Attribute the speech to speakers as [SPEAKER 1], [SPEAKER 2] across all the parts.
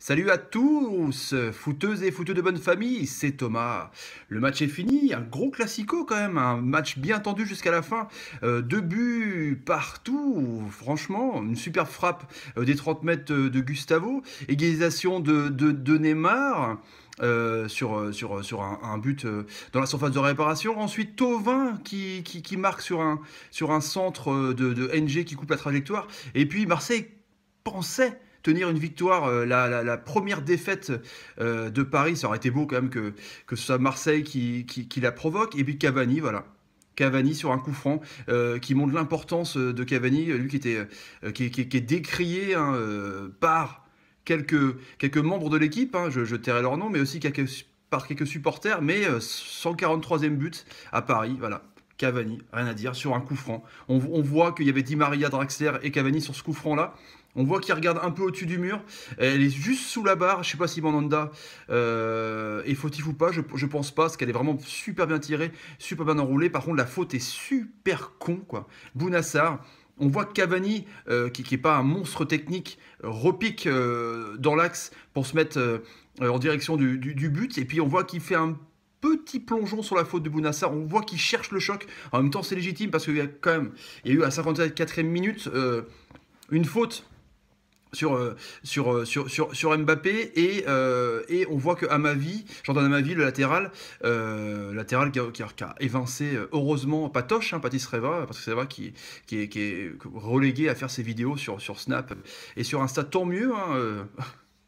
[SPEAKER 1] Salut à tous, footeuses et footeux de bonne famille, c'est Thomas. Le match est fini, un gros classico quand même, un match bien tendu jusqu'à la fin. Deux buts partout, franchement, une super frappe des 30 mètres de Gustavo, égalisation de Neymar. Sur un but dans la surface de réparation. Ensuite, Thauvin qui marque sur un centre de NG qui coupe la trajectoire. Et puis Marseille pensait tenir une victoire, la première défaite de Paris, ça aurait été beau quand même que ce soit Marseille qui la provoque, et puis Cavani, voilà. Cavani sur un coup franc qui montre l'importance de Cavani, lui qui est décrié hein, par quelques membres de l'équipe, hein, je tairai leur nom, mais aussi par quelques supporters, mais 143e but à Paris, voilà. Cavani, rien à dire, sur un coup franc. On voit qu'il y avait Di Maria, Draxler et Cavani sur ce coup franc-là. On voit qu'il regarde un peu au-dessus du mur. Elle est juste sous la barre. Je sais pas si Mandanda est fautif ou pas. Je pense pas, parce qu'elle est vraiment super bien tirée, super bien enroulée. Par contre, la faute est super con, quoi. Bounassar. On voit que Cavani, qui est pas un monstre technique, repique dans l'axe pour se mettre en direction du but. Et puis on voit qu'il fait un petit plongeon sur la faute de Bounassar. On voit qu'il cherche le choc. En même temps, c'est légitime parce qu'il y a quand même, il y a eu à 54e minute une faute sur Mbappé et on voit que Jordan Amavi, le latéral qui a évincé heureusement Patoche, hein, Patrice Reva qui est relégué à faire ses vidéos sur Snap et sur Insta, tant mieux, hein,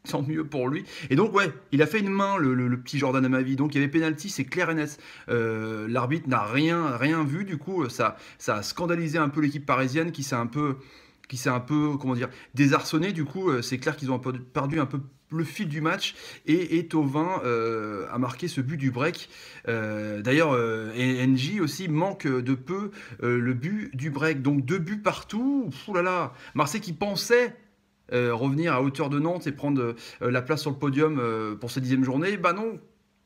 [SPEAKER 1] tant mieux pour lui. Et donc ouais, il a fait une main le petit Jordan Amavi, donc il y avait pénalty, c'est clair et net. L'arbitre n'a rien vu, du coup ça a scandalisé un peu l'équipe parisienne qui s'est un peu, comment dire, désarçonné. Du coup, c'est clair qu'ils ont perdu un peu le fil du match. Et Thauvin a marqué ce but du break. D'ailleurs, NJ aussi manque de peu le but du break. Donc deux buts partout. Ouh là là. Marseille qui pensait revenir à hauteur de Nantes et prendre la place sur le podium pour cette 10e journée. Bah non.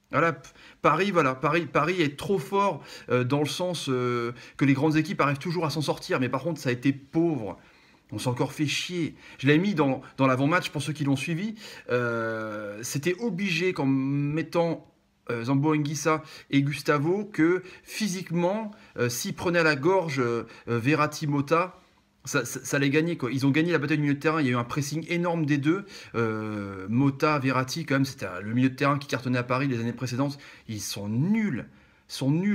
[SPEAKER 1] Voilà, Paris est trop fort dans le sens que les grandes équipes arrivent toujours à s'en sortir. Mais par contre, ça a été pauvre. On s'est encore fait chier. Je l'ai mis dans l'avant-match pour ceux qui l'ont suivi. C'était obligé qu'en mettant Zambo Anguissa et Gustavo que physiquement, s'ils prenaient à la gorge Verratti Mota, ça allait gagner quoi. Ils ont gagné la bataille du milieu de terrain. Il y a eu un pressing énorme des deux. Mota, Verratti, quand même, c'était le milieu de terrain qui cartonnait à Paris les années précédentes. Ils sont nuls.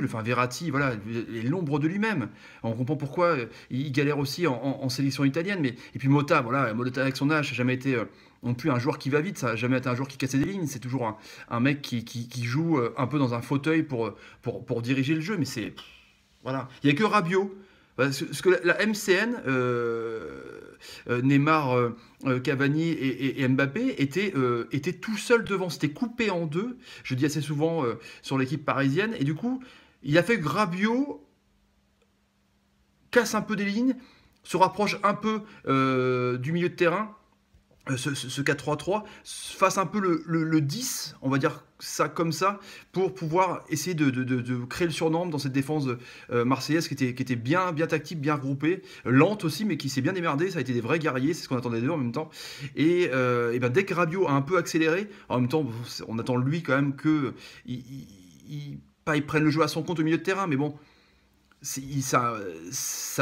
[SPEAKER 1] Enfin, Verratti, voilà, est l'ombre de lui-même. On comprend pourquoi il galère aussi en sélection italienne. Et puis Mota, voilà, Mota avec son âge, ça n'a jamais été non plus un joueur qui va vite, ça n'a jamais été un joueur qui cassait des lignes. C'est toujours un mec qui joue un peu dans un fauteuil pour diriger le jeu. Mais c'est. Voilà. Il n'y a que Rabiot. Parce que la MCN, Neymar, Cavani et Mbappé étaient tout seuls devant. C'était coupé en deux. Je dis assez souvent sur l'équipe parisienne. Et du coup, il a fait que Rabiot casse un peu des lignes, se rapproche un peu du milieu de terrain, ce 4-3-3, fasse un peu le 10, on va dire ça comme ça, pour pouvoir essayer de créer le surnombre dans cette défense marseillaise qui était bien tactique, bien regroupée, lente aussi, mais qui s'est bien démerdée. Ça a été des vrais guerriers, c'est ce qu'on attendait d'eux en même temps. Et ben, dès que Rabiot a un peu accéléré, en même temps, on attend de lui quand même pas il prenne le jeu à son compte au milieu de terrain, mais bon, ça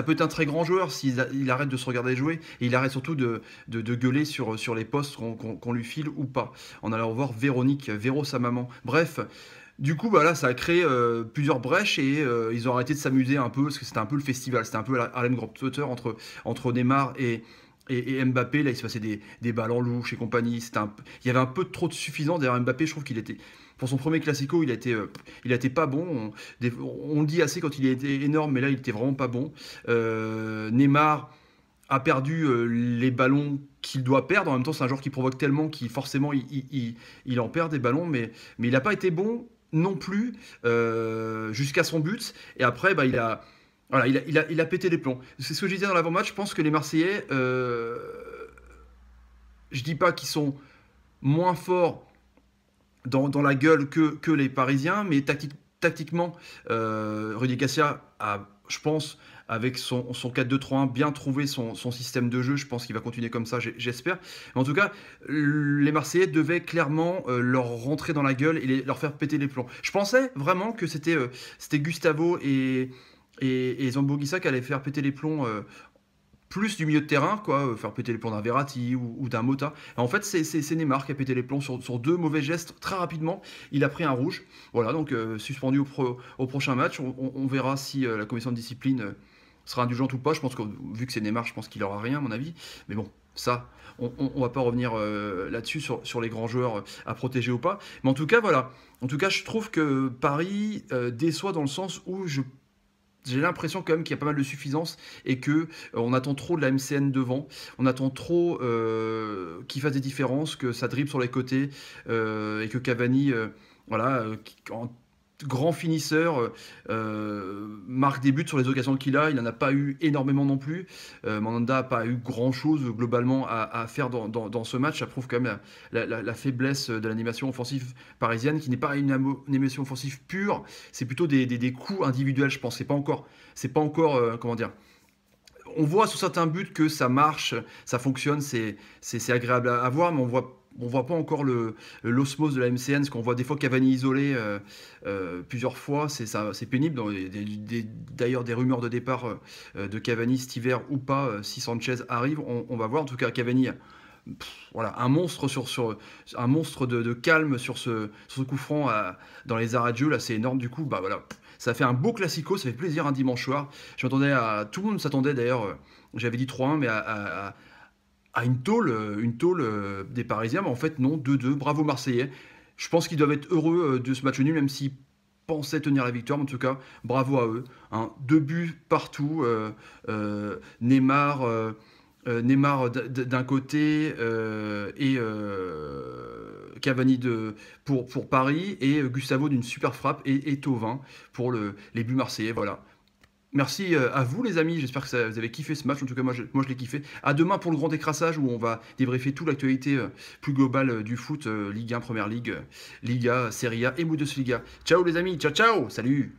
[SPEAKER 1] peut être un très grand joueur s'il arrête de se regarder jouer et il arrête surtout de gueuler sur les postes qu'on lui file ou pas. En allant voir Véro sa maman. Bref, du coup, bah là, ça a créé plusieurs brèches et ils ont arrêté de s'amuser un peu parce que c'était un peu le festival. C'était un peu Harlem Globetrotter entre Neymar et Mbappé. Là, il se passait des balles en louche et compagnie. Il y avait un peu trop de suffisant. D'ailleurs, Mbappé, je trouve qu'il était. Pour son premier classico, il a été pas bon. On le dit assez quand il a été énorme, mais là, il était vraiment pas bon. Neymar a perdu les ballons qu'il doit perdre. En même temps, c'est un joueur qui provoque tellement qu'il forcément il en perd des ballons, mais il n'a pas été bon non plus jusqu'à son but. Et après, bah, voilà, il a pété les plombs. C'est ce que je disais dans l'avant-match. Je pense que les Marseillais, je dis pas qu'ils sont moins forts dans la gueule que les Parisiens, mais tactiquement, Rudy Garcia a je pense, avec son 4-2-3-1, bien trouver son système de jeu. Je pense qu'il va continuer comme ça, j'espère. Mais en tout cas, les Marseillais devaient clairement leur rentrer dans la gueule et leur faire péter les plombs. Je pensais vraiment que c'était Gustavo et Zambourguissa qui allaient faire péter les plombs plus du milieu de terrain, quoi, faire péter les plombs d'un Verratti ou d'un Mota. Et en fait, c'est Neymar qui a pété les plombs sur deux mauvais gestes très rapidement. Il a pris un rouge. Voilà, donc suspendu au prochain match. On verra si la commission de discipline sera indulgente ou pas. Je pense que vu que c'est Neymar, je pense qu'il aura rien, à mon avis. Mais bon, ça, on va pas revenir là-dessus sur les grands joueurs à protéger ou pas. Mais en tout cas, voilà. En tout cas, je trouve que Paris déçoit dans le sens où j'ai l'impression quand même qu'il y a pas mal de suffisance et que on attend trop de la MCN devant, on attend trop qu'il fasse des différences, que ça dribble sur les côtés et que Cavani, voilà, en grand finisseur, marque des buts sur les occasions qu'il a. Il n'en a pas eu énormément non plus. Mandanda n'a pas eu grand-chose globalement à faire dans ce match. Ça prouve quand même la faiblesse de l'animation offensive parisienne, qui n'est pas une animation offensive pure. C'est plutôt des coups individuels, je pense. C'est pas encore comment dire. On voit sur certains buts que ça marche, ça fonctionne, c'est agréable à voir, mais on voit pas encore l'osmose de la MCN, parce qu'on voit des fois Cavani isolé plusieurs fois, c'est pénible. D'ailleurs, des rumeurs de départ de Cavani cet hiver ou pas, si Sanchez arrive, on va voir. En tout cas, Cavani, voilà, un monstre un monstre de calme sur ce coup franc dans les arrêts de jeu, là, c'est énorme. Du coup, bah voilà. Ça fait un beau classico, ça fait plaisir un dimanche soir. Tout le monde s'attendait d'ailleurs, j'avais dit 3-1, mais à une tôle des Parisiens. Mais en fait, non, 2-2. Bravo Marseillais. Je pense qu'ils doivent être heureux de ce match nul, même s'ils pensaient tenir la victoire. Mais en tout cas, bravo à eux. Hein. 2 buts partout. Neymar d'un côté et Cavani pour Paris et Gustavo d'une super frappe et Thauvin pour les buts marseillais. Voilà. Merci à vous les amis, j'espère que vous avez kiffé ce match, en tout cas moi je l'ai kiffé. À demain pour le grand écrassage où on va débriefer toute l'actualité plus globale du foot, Ligue 1, Première Ligue, Liga, Serie A et Bundesliga. Ciao les amis, ciao ciao, salut.